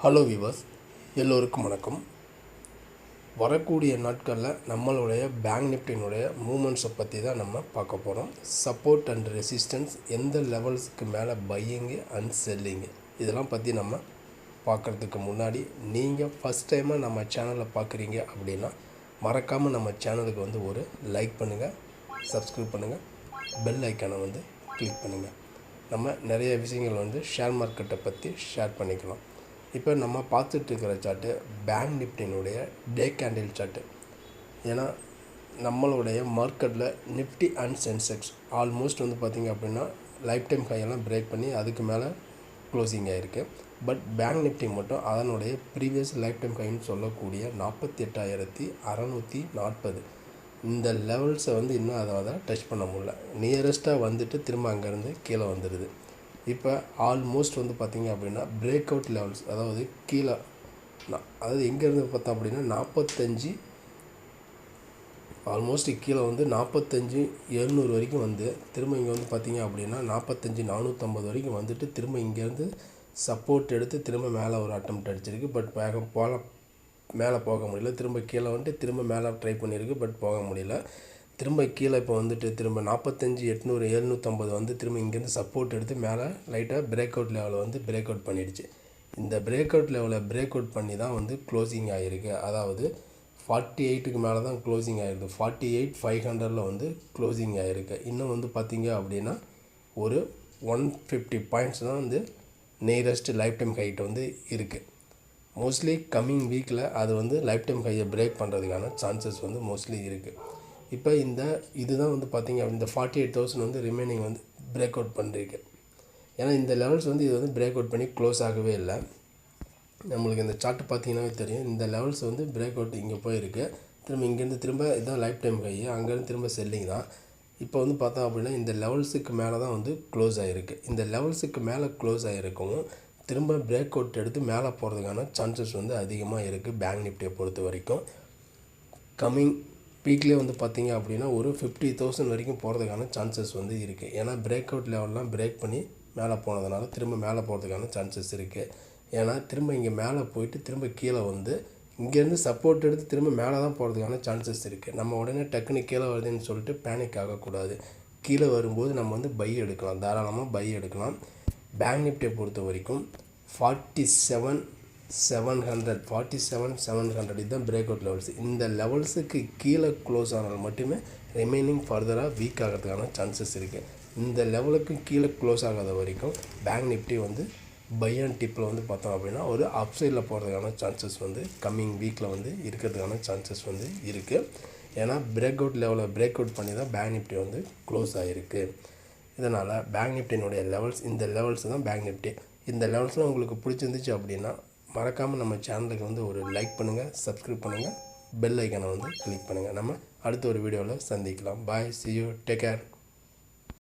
Hello viewers, எல்லோருக்கும் வணக்கம். வரக்கூடிய நாட்களில் நம்மளுடைய பேங்க் நிஃப்டியினுடைய மூமெண்ட்ஸை பற்றி தான் நம்ம பார்க்க போகிறோம். சப்போர்ட் அண்ட் ரெசிஸ்டன்ஸ், எந்த லெவல்ஸுக்கு மேலே பையிங்கு அண்ட் செல்லிங்கு, இதெல்லாம் பற்றி நம்ம பார்க்குறதுக்கு முன்னாடி நீங்கள் ஃபஸ்ட் டைமாக நம்ம சேனலை பார்க்குறீங்க அப்படின்னா மறக்காமல் நம்ம சேனலுக்கு ஒரு லைக் பண்ணுங்கள், சப்ஸ்கிரைப் பண்ணுங்கள், பெல் ஐக்கானை கிளிக் பண்ணுங்கள். நம்ம நிறைய விஷயங்கள் ஷேர் மார்க்கெட்டை பற்றி ஷேர் பண்ணிக்கலாம். இப்போ நம்ம பார்த்துட்ருக்கிற சார்ட்டு பேங்க் நிஃப்டியினுடைய டே கேண்டில் சார்ட்டு. ஏன்னா நம்மளுடைய மார்க்கெட்டில் நிஃப்டி அண்ட் சென்செக்ஸ் ஆல்மோஸ்ட் பார்த்திங்க அப்படின்னா லைஃப் டைம் ஹையெல்லாம் பிரேக் பண்ணி அதுக்கு மேலே க்ளோசிங் ஆகிருக்கு. பட் பேங்க் நிஃப்டி மட்டும் அதனுடைய ப்ரீவியஸ் லைஃப் டைம் ஹைன்னு சொல்லக்கூடிய 48,640 இந்த லெவல்ஸை இன்னும் அதை டச் பண்ண முடியல. நியரஸ்ட்டாக திரும்ப அங்கேருந்து கீழே வந்துடுது. இப்போ ஆல்மோஸ்ட் பார்த்திங்க அப்படின்னா பிரேக் அவுட் லெவல்ஸ், அதாவது கீழே, அதாவது எங்கேருந்து பார்த்தோம் அப்படின்னா 45, ஆல்மோஸ்ட் கீழே 45,700 வரைக்கும் திரும்ப இங்கே பார்த்திங்க அப்படின்னா 45,450 வரைக்கும் திரும்ப இங்கேருந்து சப்போர்ட் எடுத்து திரும்ப மேலே ஒரு அட்டெம்ப்ட் அடிச்சிருக்கு. பட் மேலே போக முடியல. திரும்ப கீழே திரும்ப மேலே ட்ரை பண்ணியிருக்கு, பட் போக முடியல. திரும்ப கீழே இப்போ திரும்ப 45,800 750 திரும்ப இங்கேருந்து சப்போர்ட் எடுத்து மேலே லைட்டாக பிரேக் அவுட் லெவலை பிரேக் அவுட் பண்ணிடுச்சு. இந்த பிரேக் அவுட் லெவலை பிரேக் அவுட் பண்ணி தான் க்ளோசிங் ஆகிருக்கு. அதாவது 48க்கு மேலே தான் க்ளோசிங் ஆகிருக்கு. 48,500 க்ளோசிங் ஆகிருக்கு. இன்னும் பார்த்திங்க அப்படின்னா ஒரு 150 பாயிண்ட்ஸ் தான் நியரஸ்ட் லைஃப் டைம் ஹைட்டு இருக்குது. மோஸ்ட்லி கம்மிங் வீக்கில் அது லைஃப் டைம் ஹையை பிரேக் பண்ணுறதுக்கான சான்சஸ் மோஸ்ட்லி இருக்குது. இப்போ இதுதான் பார்த்திங்க இந்த 48,000 ரிமைனிங் பிரேக் அவுட் பண்ணிருக்கு. ஏன்னா இந்த லெவல்ஸ் இது பிரேக் அவுட் பண்ணி க்ளோஸ் ஆகவே இல்லை. நம்மளுக்கு இந்த சார்ட்டு பார்த்திங்கன்னாவே தெரியும். இந்த லெவல்ஸ் பிரேக் அவுட் இங்கே போயிருக்கு. திரும்ப இங்கேருந்து திரும்ப இதுதான் லைஃப் டைம் ஹை, அங்கேருந்து திரும்ப செல்லிங் தான். இப்போ பார்த்தோம் அப்படின்னா இந்த லெவல்ஸுக்கு மேலே தான் க்ளோஸ் ஆகிருக்கு. இந்த லெவல்ஸுக்கு மேலே க்ளோஸ் ஆகிருக்கவும் திரும்ப பிரேக் அவுட் எடுத்து மேலே போகிறதுக்கான சான்சஸ் அதிகமாக இருக்குது பேங்க் நிஃப்டியை பொறுத்த வரைக்கும். கம்மிங் வீக்லேயே பார்த்திங்க அப்படின்னா ஒரு 50,000 வரைக்கும் போகிறதுக்கான சான்சஸ் இருக்குது. ஏன்னா பிரேக் அவுட் லெவல்லாம் பிரேக் பண்ணி மேலே போனதுனால திரும்ப மேலே போகிறதுக்கான சான்சஸ் இருக்குது. ஏன்னா திரும்ப இங்கே மேலே போயிட்டு திரும்ப கீழே இங்கேருந்து சப்போர்ட் எடுத்து திரும்ப மேலே தான் போகிறதுக்கான சான்சஸ் இருக்குது. நம்ம உடனே டக்குன்னு கீழே வருதுன்னு சொல்லிட்டு பேனிக் ஆகக்கூடாது. கீழே வரும்போது நம்ம பை எடுக்கலாம், தாராளமாக பை எடுக்கலாம். பேங்க் நிஃப்டியை பொறுத்த வரைக்கும் 47,700 இதுதான் பிரேக் அவுட் லெவல்ஸ். இந்த லெவல்ஸுக்கு கீழே க்ளோஸ் ஆனால் மட்டுமே ரிமைனிங் ஃபர்தராக வீக் ஆகிறதுக்கான சான்சஸ் இருக்குது. இந்த லெவலுக்கு கீழே க்ளோஸ் ஆகாத வரைக்கும் பேங்க் நிஃப்டி பை அண்ட் டிப்பில் பார்த்தோம் அப்படின்னா ஒரு அப்சைடில் போகிறதுக்கான சான்சஸ் கம்மிங் வீக்கில் இருக்கிறதுக்கான சான்சஸ் இருக்குது. ஏன்னா பிரேக் அவுட் லெவலை பிரேக் அவுட் பண்ணி தான் பேங்க் நிஃப்டி க்ளோஸ் ஆகிருக்கு. இதனால் பேங்க் நிஃப்டியினுடைய லெவல்ஸ், இந்த லெவல்ஸ் தான் பேங்க் நிஃப்டி. இந்த லெவல்ஸ்லாம் உங்களுக்கு பிடிச்சிருந்துச்சு அப்படின்னா மறக்காமல் நம்ம சேனலுக்கு ஒரு லைக் பண்ணுங்கள், சப்ஸ்கிரைப் பண்ணுங்கள், பெல் ஐக்கானை கிளிக் பண்ணுங்கள். நம்ம அடுத்த ஒரு வீடியோவில் சந்திக்கலாம். பாய், see you, take care.